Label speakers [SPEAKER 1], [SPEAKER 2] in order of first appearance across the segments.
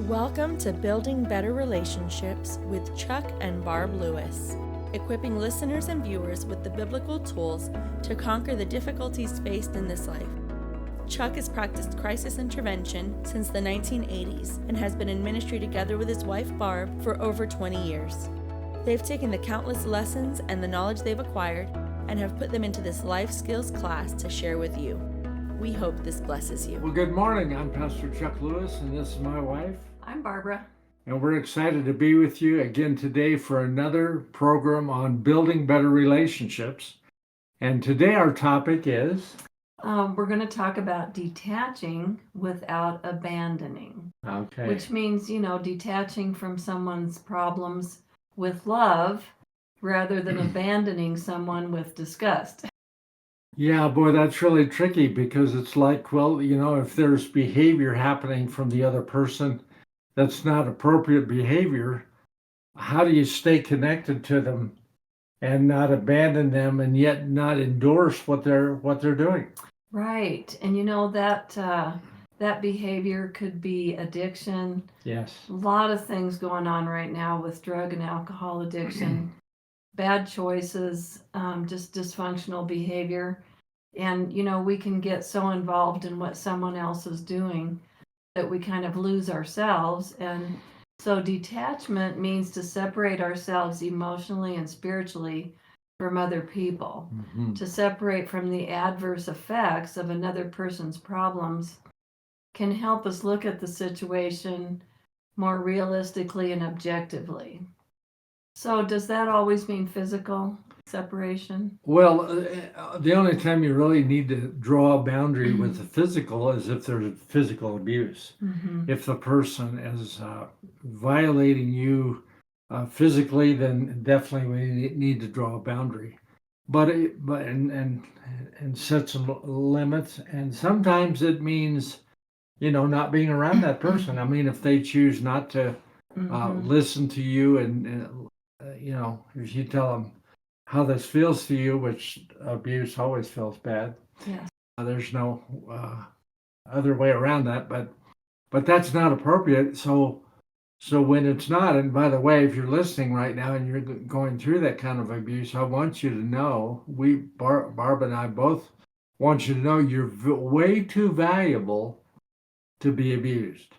[SPEAKER 1] Welcome to Building Better Relationships with Chuck and Barb Lewis, equipping listeners and viewers with the biblical tools to conquer the difficulties faced in this life. Chuck has practiced crisis intervention since the 1980s and has been in ministry together with his wife Barb for over 20 years. They've taken the countless lessons and the knowledge they've acquired and have put them into this life skills class to share with you. We hope this blesses you.
[SPEAKER 2] Well, good morning. I'm Pastor Chuck Lewis, and this is my wife.
[SPEAKER 3] I'm Barbara.
[SPEAKER 2] And we're excited to be with you again today for another program on building better relationships. And today our topic is...
[SPEAKER 3] We're going to talk about detaching without abandoning.
[SPEAKER 2] Okay.
[SPEAKER 3] Which means, detaching from someone's problems with love rather than abandoning someone with disgust.
[SPEAKER 2] Yeah, boy, that's really tricky because it's like, well, if there's behavior happening from the other person that's not appropriate behavior, how do you stay connected to them and not abandon them and yet not endorse what they're doing?
[SPEAKER 3] Right. And that behavior could be addiction.
[SPEAKER 2] Yes.
[SPEAKER 3] A lot of things going on right now with drug and alcohol addiction, bad choices, just dysfunctional behavior. And, we can get so involved in what someone else is doing that we kind of lose ourselves. And so detachment means to separate ourselves emotionally and spiritually from other people, to separate from the adverse effects of another person's problems can help us look at the situation more realistically and objectively. So does that always mean physical separation?
[SPEAKER 2] Well, the only time you really need to draw a boundary with the physical is if there's physical abuse. If the person is violating you physically, then definitely we need to draw a boundary. But set some limits. And sometimes it means, not being around that person. I mean, if they choose not to listen to you and if you tell them how this feels to you, which abuse always feels bad.
[SPEAKER 3] Yes.
[SPEAKER 2] There's no other way around that, but that's not appropriate. So when it's not, and by the way, if you're listening right now and you're going through that kind of abuse, I want you to know, Barb and I both want you to know you're way too valuable to be abused.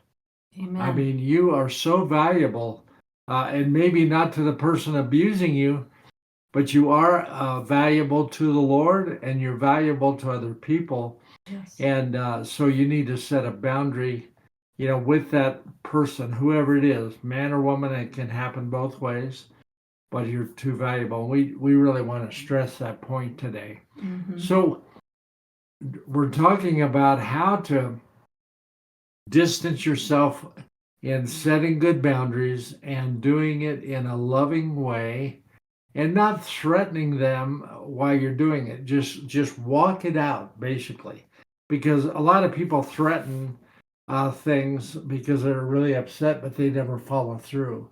[SPEAKER 3] Amen.
[SPEAKER 2] I mean, you are so valuable, and maybe not to the person abusing you, but you are valuable to the Lord and you're valuable to other people.
[SPEAKER 3] Yes.
[SPEAKER 2] And so you need to set a boundary, with that person, whoever it is, man or woman. It can happen both ways, but you're too valuable. We really want to stress that point today. So we're talking about how to distance yourself in setting good boundaries and doing it in a loving way, and not threatening them while you're doing it. Just walk it out, basically. Because a lot of people threaten things because they're really upset, but they never follow through.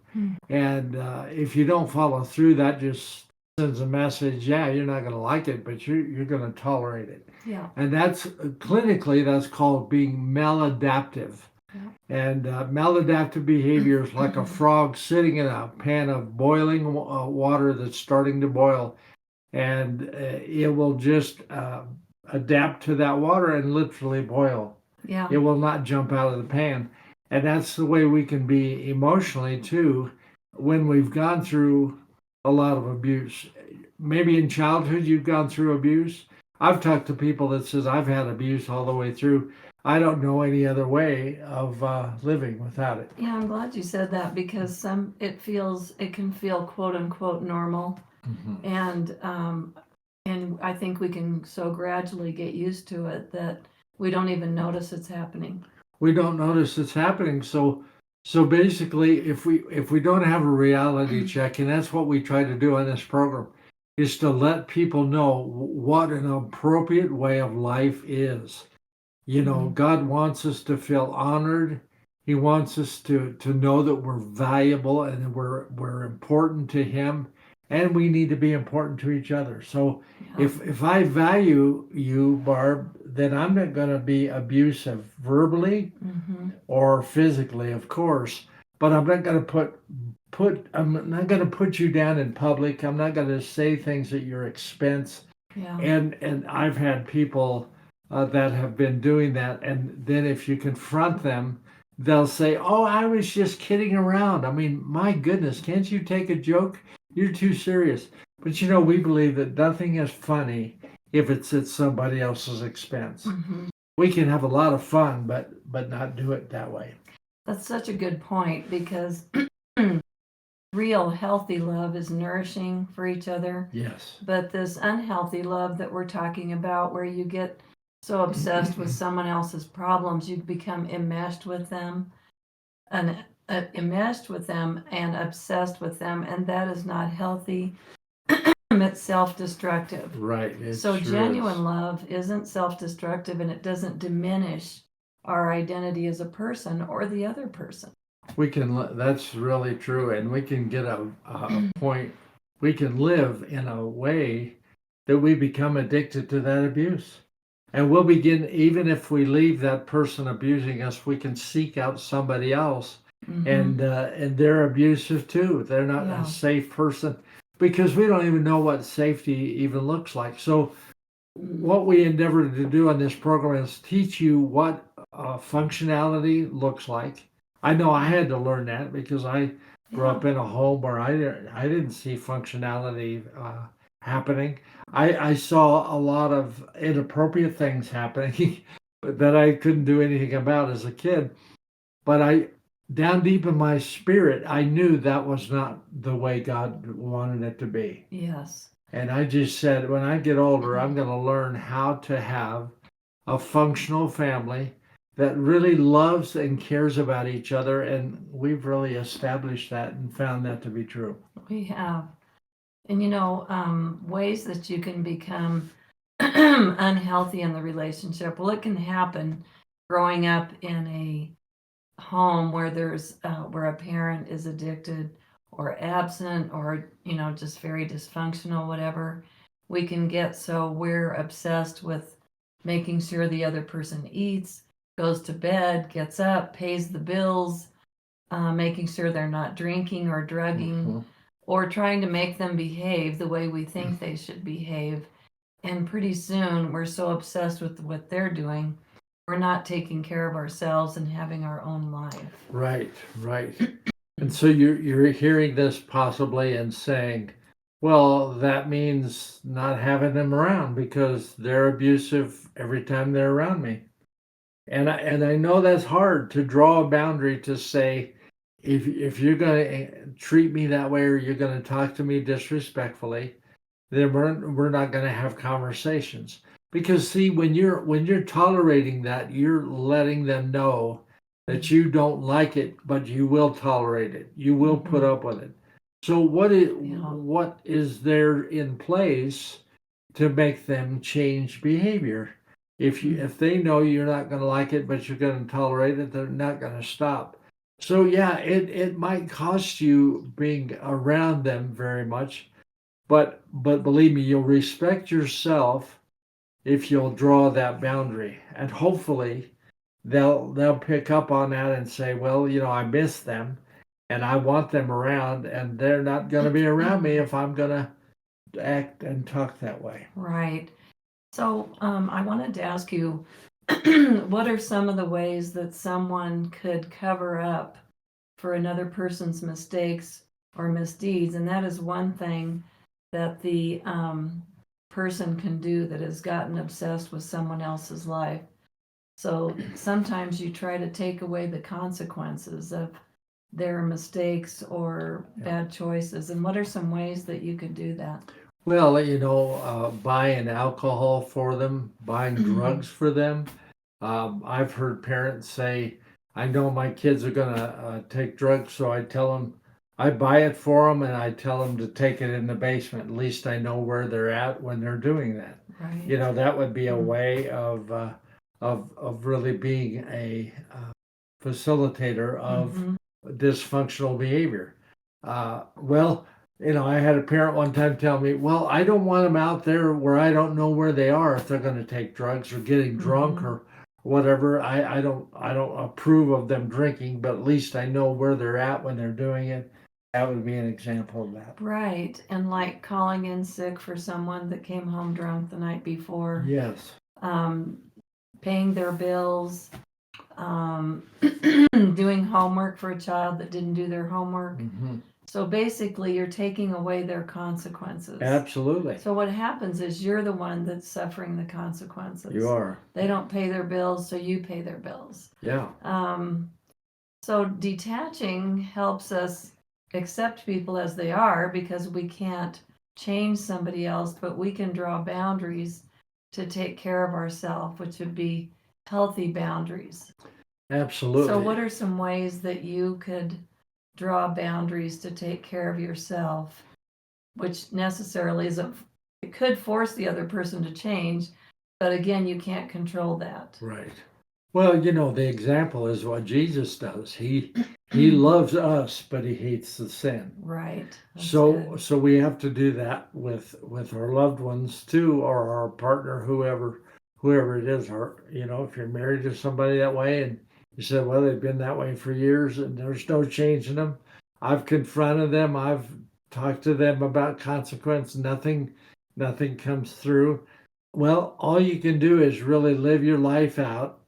[SPEAKER 2] And if you don't follow through, that just sends a message, yeah, you're not going to like it, but you're going to tolerate it.
[SPEAKER 3] Yeah.
[SPEAKER 2] And that's, clinically, that's called being maladaptive. And maladaptive behavior is like a frog sitting in a pan of boiling water that's starting to boil, and it will just adapt to that water and literally boil.
[SPEAKER 3] Yeah.
[SPEAKER 2] It will not jump out of the pan. And that's the way we can be emotionally too when we've gone through a lot of abuse. Maybe in childhood you've gone through abuse. I've talked to people that says I've had abuse all the way through. I don't know any other way of living without it.
[SPEAKER 3] Yeah, I'm glad you said that because it can feel quote unquote normal, and I think we can so gradually get used to it that we don't even notice it's happening.
[SPEAKER 2] We don't notice it's happening. So basically, if we don't have a reality check, and that's what we try to do on this program, is to let people know what an appropriate way of life is. God wants us to feel honored. He wants us to know that we're valuable and that we're important to Him, and we need to be important to each other. So if I value you, Barb, then I'm not going to be abusive verbally
[SPEAKER 3] Mm-hmm.
[SPEAKER 2] or physically, of course, but I'm not going to I'm not going to put you down in public. I'm not going to say things at your expense.
[SPEAKER 3] Yeah.
[SPEAKER 2] And I've had people that have been doing that, and then if you confront them, they'll say, "Oh, I was just kidding around." I mean, my goodness, can't you take a joke? You're too serious. But we believe that nothing is funny if it's at somebody else's expense.
[SPEAKER 3] Mm-hmm.
[SPEAKER 2] We can have a lot of fun, but not do it that way.
[SPEAKER 3] That's such a good point, because real healthy love is nourishing for each other.
[SPEAKER 2] Yes.
[SPEAKER 3] But this unhealthy love that we're talking about, where you get so obsessed with someone else's problems, you become enmeshed with them and obsessed with them, and that is not healthy. It's self-destructive.
[SPEAKER 2] Right.
[SPEAKER 3] So genuine love isn't self-destructive, and it doesn't diminish our identity as a person or the other person.
[SPEAKER 2] That's really true, and we can get a point. We can live in a way that we become addicted to that abuse, and we'll begin, even if we leave that person abusing us, we can seek out somebody else,
[SPEAKER 3] Mm-hmm.
[SPEAKER 2] and they're abusive too. They're not
[SPEAKER 3] Yeah.
[SPEAKER 2] a safe person, because we don't even know what safety even looks like. So what we endeavor to do on this program is teach you what functionality looks like. I know I had to learn that because I grew up in a home where I didn't see functionality happening. I saw a lot of inappropriate things happening that I couldn't do anything about as a kid. But down deep in my spirit, I knew that was not the way God wanted it to be.
[SPEAKER 3] Yes.
[SPEAKER 2] And I just said, when I get older, I'm going to learn how to have a functional family that really loves and cares about each other. And we've really established that and found that to be true.
[SPEAKER 3] We have. And ways that you can become unhealthy in the relationship. Well, it can happen growing up in a home where where a parent is addicted or absent, or just very dysfunctional, whatever. We can get so we're obsessed with making sure the other person eats, goes to bed, gets up, pays the bills, making sure they're not drinking or drugging,
[SPEAKER 2] Mhm.
[SPEAKER 3] or trying to make them behave the way we think they should behave. And pretty soon we're so obsessed with what they're doing, we're not taking care of ourselves and having our own life.
[SPEAKER 2] Right, right. And so you're hearing this possibly and saying, well, that means not having them around because they're abusive every time they're around me. And I know that's hard to draw a boundary to say, if you're going to treat me that way or you're going to talk to me disrespectfully, then we're not going to have conversations. Because see, when you're tolerating that, you're letting them know that you don't like it, but you will tolerate it. You will put up with it. So what is there in place to make them change behavior? If they know you're not going to like it, but you're going to tolerate it, they're not going to stop. So yeah, it might cost you being around them very much, but believe me, you'll respect yourself if you'll draw that boundary, and hopefully they'll pick up on that and say, well, I miss them, and I want them around, and they're not going to be around me if I'm going to act and talk that way.
[SPEAKER 3] Right. So I wanted to ask you, what are some of the ways that someone could cover up for another person's mistakes or misdeeds? And that is one thing that the person can do that has gotten obsessed with someone else's life. So sometimes you try to take away the consequences of their mistakes or bad choices. And what are some ways that you could do that?
[SPEAKER 2] Well, buying alcohol for them, buying drugs for them. I've heard parents say, I know my kids are going to take drugs, so I tell them, I buy it for them and I tell them to take it in the basement. At least I know where they're at when they're doing that.
[SPEAKER 3] Right.
[SPEAKER 2] That would be a way of really being a facilitator of dysfunctional behavior. Well, I had a parent one time tell me, well, I don't want them out there where I don't know where they are if they're going to take drugs or getting drunk or whatever. I don't approve of them drinking, but at least I know where they're at when they're doing it. That would be an example of that.
[SPEAKER 3] Right. And like calling in sick for someone that came home drunk the night before,
[SPEAKER 2] Yes.
[SPEAKER 3] paying their bills, doing homework for a child that didn't do their homework.
[SPEAKER 2] Hmm.
[SPEAKER 3] So basically, you're taking away their consequences.
[SPEAKER 2] Absolutely.
[SPEAKER 3] So what happens is you're the one that's suffering the consequences.
[SPEAKER 2] You are.
[SPEAKER 3] They don't pay their bills, so you pay their bills.
[SPEAKER 2] Yeah.
[SPEAKER 3] So detaching helps us accept people as they are, because we can't change somebody else, but we can draw boundaries to take care of ourselves, which would be healthy boundaries.
[SPEAKER 2] Absolutely.
[SPEAKER 3] So what are some ways that you could draw boundaries to take care of yourself, which necessarily isn't, it could force the other person to change, but again, you can't control that.
[SPEAKER 2] Right. Well, the example is what Jesus does. He loves us, but he hates the sin.
[SPEAKER 3] Right. That's
[SPEAKER 2] So
[SPEAKER 3] good.
[SPEAKER 2] so we have to do that with our loved ones too, or our partner, whoever it is. Or if you're married to somebody that way, and you said, well, they've been that way for years, and there's no changing them. I've confronted them. I've talked to them about consequence. Nothing comes through. Well, all you can do is really live your life out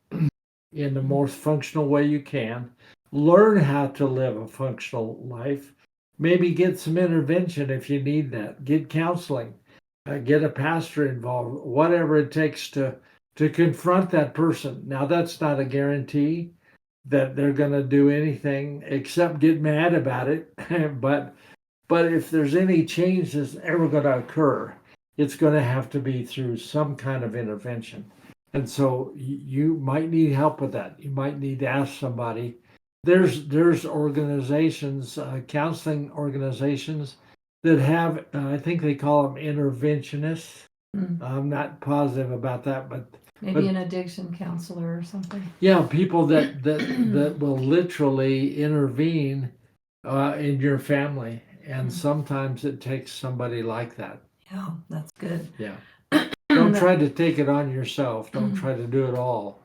[SPEAKER 2] in the most functional way you can. Learn how to live a functional life. Maybe get some intervention if you need that. Get counseling. Get a pastor involved. Whatever it takes to confront that person. Now, that's not a guarantee that they're going to do anything except get mad about it. but if there's any change that's ever going to occur, it's going to have to be through some kind of intervention. And so you might need help with that. You might need to ask somebody. There's organizations, counseling organizations that have, I think they call them interventionists. I'm not positive about that, but
[SPEAKER 3] Maybe an addiction counselor or something.
[SPEAKER 2] yeah, people that will literally intervene in your family, and sometimes it takes somebody like that.
[SPEAKER 3] Yeah, that's good.
[SPEAKER 2] Yeah. Don't try to take it on yourself. Don't try to do it all.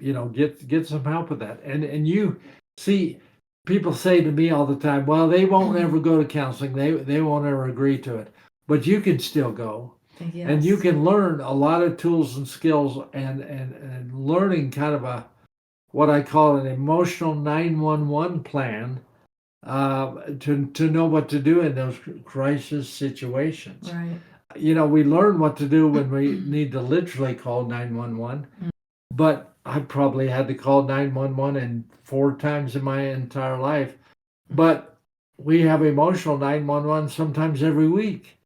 [SPEAKER 2] Get some help with that. And you see, people say to me all the time, well, they won't ever go to counseling. They won't ever agree to it. But you can still go.
[SPEAKER 3] Yes.
[SPEAKER 2] And you can learn a lot of tools and skills, and learning kind of what I call an emotional 911 plan to know what to do in those crisis situations.
[SPEAKER 3] Right.
[SPEAKER 2] We learn what to do when we need to literally call 911, but I probably had to call 911 4 times in my entire life. But we have emotional 911 sometimes every week,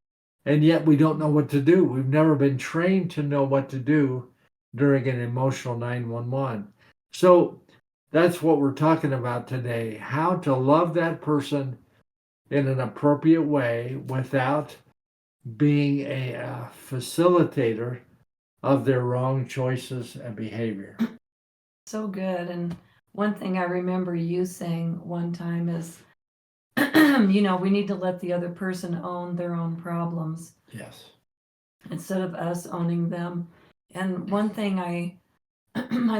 [SPEAKER 2] and yet we don't know what to do. We've never been trained to know what to do during an emotional 911. So that's what we're talking about today, how to love that person in an appropriate way without being a facilitator of their wrong choices and behavior.
[SPEAKER 3] So good. And one thing I remember you saying one time is, we need to let the other person own their own problems.
[SPEAKER 2] Yes.
[SPEAKER 3] Instead of us owning them. And one thing I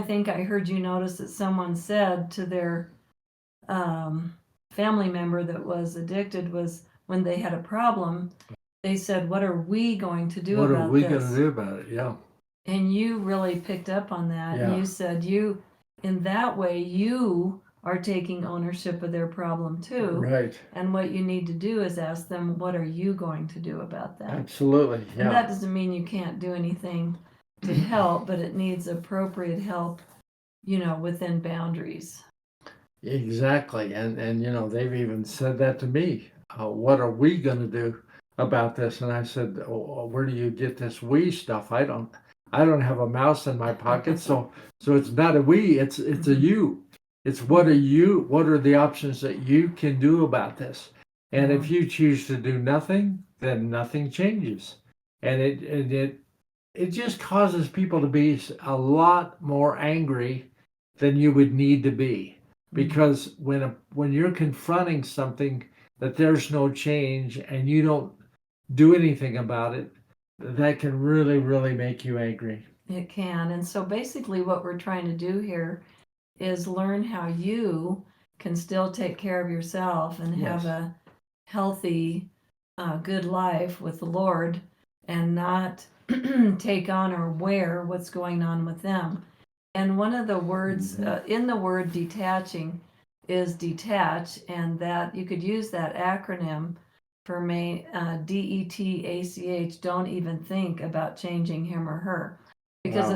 [SPEAKER 3] think I heard you notice that someone said to their family member that was addicted was, when they had a problem, they said, what are we going to do about this?
[SPEAKER 2] What are we going to do about it? Yeah.
[SPEAKER 3] And you really picked up on that.
[SPEAKER 2] Yeah.
[SPEAKER 3] And you said, in that way, you are taking ownership of their problem too.
[SPEAKER 2] Right.
[SPEAKER 3] And what you need to do is ask them, what are you going to do about that?
[SPEAKER 2] Absolutely. Yeah.
[SPEAKER 3] And that doesn't mean you can't do anything to help, but it needs appropriate help, within boundaries.
[SPEAKER 2] Exactly. And they've even said that to me. What are we going to do about this? And I said, where do you get this we stuff? I don't have a mouse in my pocket, so it's not a we, it's a you. It's what are the options that you can do about this? And if you choose to do nothing, then nothing changes. And it just causes people to be a lot more angry than you would need to be. Because when you're confronting something that there's no change and you don't do anything about it, that can really, really make you angry.
[SPEAKER 3] It can. And so basically what we're trying to do here is learn how you can still take care of yourself and have
[SPEAKER 2] Yes.
[SPEAKER 3] a healthy, good life with the Lord and not take on or wear what's going on with them. And one of the words in the word detaching is detach, and that you could use that acronym for DETACH. Don't even think about changing him or her, because
[SPEAKER 2] Wow.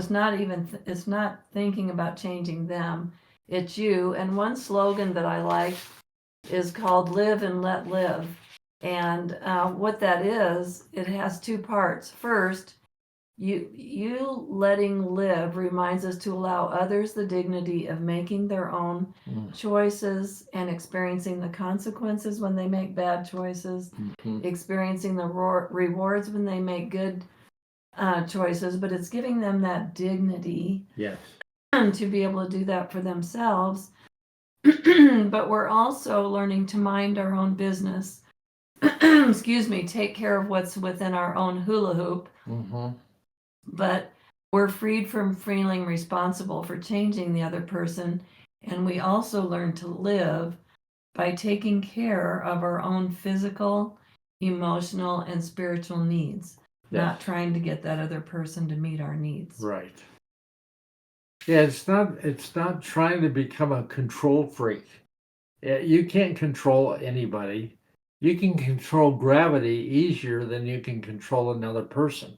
[SPEAKER 3] it's not thinking about changing them. It's you. And one slogan that I like is called "Live and Let Live," and what that is, it has two parts. First, you letting live reminds us to allow others the dignity of making their own choices and experiencing the consequences when they make bad choices, experiencing the rewards when they make good choices, but it's giving them that dignity
[SPEAKER 2] Yes.
[SPEAKER 3] to be able to do that for themselves. But we're also learning to mind our own business. Excuse me, take care of what's within our own hula hoop. But we're freed from feeling responsible for changing the other person. And we also learn to live by taking care of our own physical, emotional, and spiritual needs, not trying to get that other person to meet our needs.
[SPEAKER 2] Right. Yeah, it's not trying to become a control freak. You can't control anybody. You can control gravity easier than you can control another person.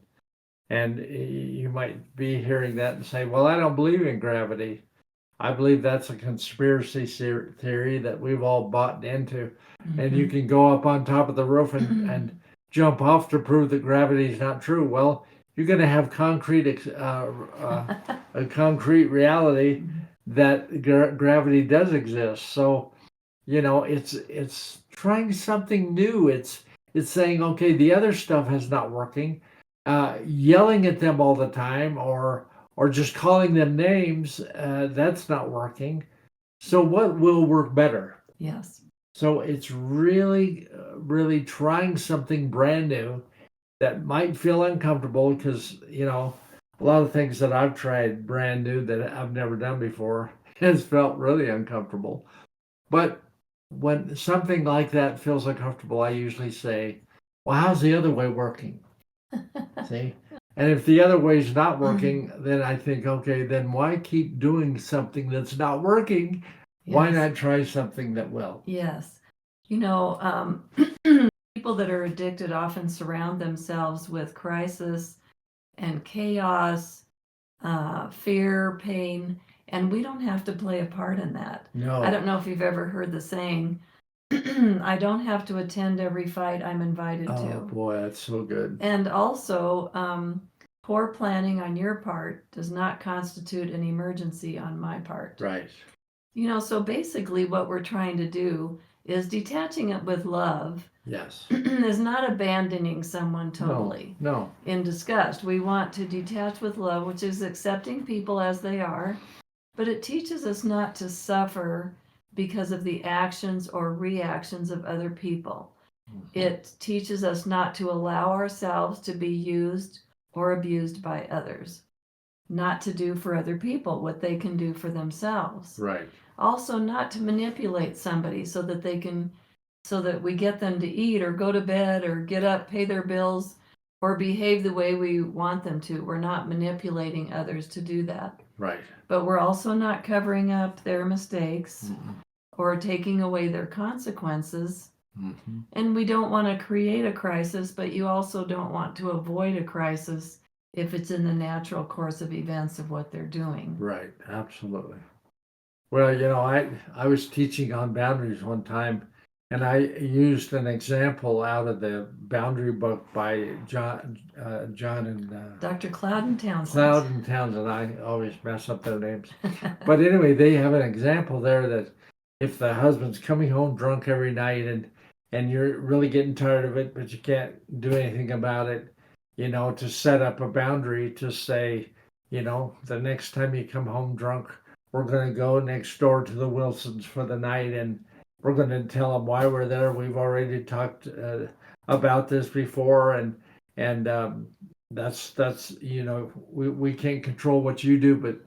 [SPEAKER 2] And you might be hearing that and say, well, I don't believe in gravity. I believe that's a conspiracy theory that we've all bought into. And you can go up on top of the roof and jump off to prove that gravity is not true. Well, you're going to have a concrete reality that gravity does exist. So, it's trying something new. It's saying, okay, the other stuff is not working. Yelling at them all the time or just calling them names, that's not working. So what will work better?
[SPEAKER 3] Yes.
[SPEAKER 2] So it's really, really trying something brand new that might feel uncomfortable because, a lot of things that I've tried brand new that I've never done before has felt really uncomfortable. But when something like that feels uncomfortable, I usually say, well, how's the other way working? See? And if the other way is not working, then I think, okay, then why keep doing something that's not working? Why not try something that will?
[SPEAKER 3] Yes. People that are addicted often surround themselves with crisis and chaos, fear, pain, and we don't have to play a part in that.
[SPEAKER 2] No.
[SPEAKER 3] I don't know if you've ever heard the saying, I don't have to attend every fight I'm invited to.
[SPEAKER 2] Oh boy, that's so good.
[SPEAKER 3] And also, poor planning on your part does not constitute an emergency on my part.
[SPEAKER 2] Right.
[SPEAKER 3] So basically what we're trying to do is detaching it with love.
[SPEAKER 2] Yes.
[SPEAKER 3] Is not abandoning someone totally.
[SPEAKER 2] No.
[SPEAKER 3] In disgust. We want to detach with love, which is accepting people as they are, but it teaches us not to suffer because of the actions or reactions of other people. It teaches us not to allow ourselves to be used or abused by others, not to do for other people what they can do for themselves.
[SPEAKER 2] Right.
[SPEAKER 3] Also, not to manipulate somebody so that we get them to eat or go to bed or get up, pay their bills, or behave the way we want them to. We're not manipulating others to do that.
[SPEAKER 2] Right.
[SPEAKER 3] But we're also not covering up their mistakes or taking away their consequences. And we don't want to create a crisis, but you also don't want to avoid a crisis if it's in the natural course of events of what they're doing.
[SPEAKER 2] Right. Absolutely. Well, I was teaching on boundaries one time, and I used an example out of the boundary book by John and
[SPEAKER 3] Dr. Cloud and Townsend.
[SPEAKER 2] Cloud and Townsend. I always mess up their names. But anyway, they have an example there that if the husband's coming home drunk every night and you're really getting tired of it, but you can't do anything about it, to set up a boundary to say, the next time you come home drunk, we're going to go next door to the Wilsons for the night and we're going to tell them why we're there. We've already talked about this before, and that's we can't control what you do,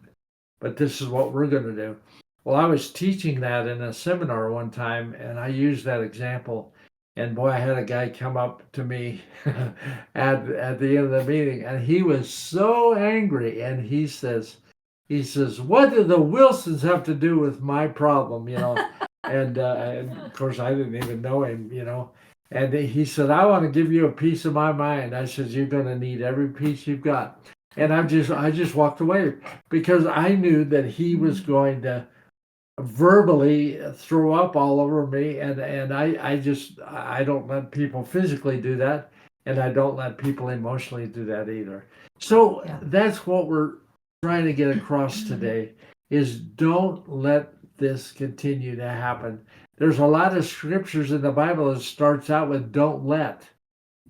[SPEAKER 2] but this is what we're going to do. Well, I was teaching that in a seminar one time, and I used that example. And boy, I had a guy come up to me at the end of the meeting, and he was so angry. And he says, "What do the Wilsons have to do with my problem?" And of course, I didn't even know him. And he said, "I want to give you a piece of my mind." I said, "You're going to need every piece you've got." And I just walked away because I knew that he was going to verbally throw up all over me, and I don't let people physically do that, and I don't let people emotionally do that either. So that's what we're trying to get across today, is don't let this continue to happen. There's a lot of scriptures in the Bible that starts out with "don't let,"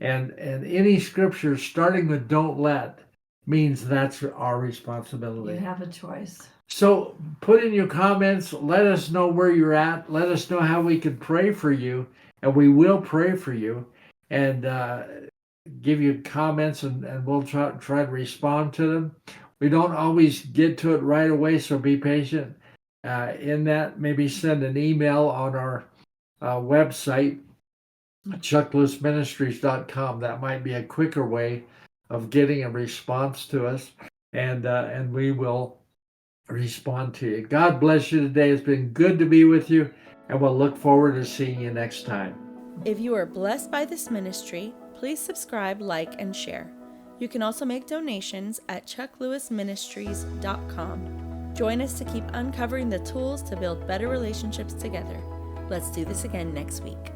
[SPEAKER 2] and any scripture starting with "don't let" means that's our responsibility.
[SPEAKER 3] You have a choice.
[SPEAKER 2] So put in your comments, let us know where you're at, let us know how we can pray for you, and we will pray for you, and give you comments, and we'll try to respond to them. We don't always get to it right away, so be patient. In that, maybe send an email on our website, chucklewisministries.com. That might be a quicker way of getting a response to us, and we will respond to you. God bless you today. It's been good to be with you, and we'll look forward to seeing you next time.
[SPEAKER 1] If you are blessed by this ministry, please subscribe, like, and share. You can also make donations at chucklewisministries.com. Join us to keep uncovering the tools to build better relationships together. Let's do this again next week.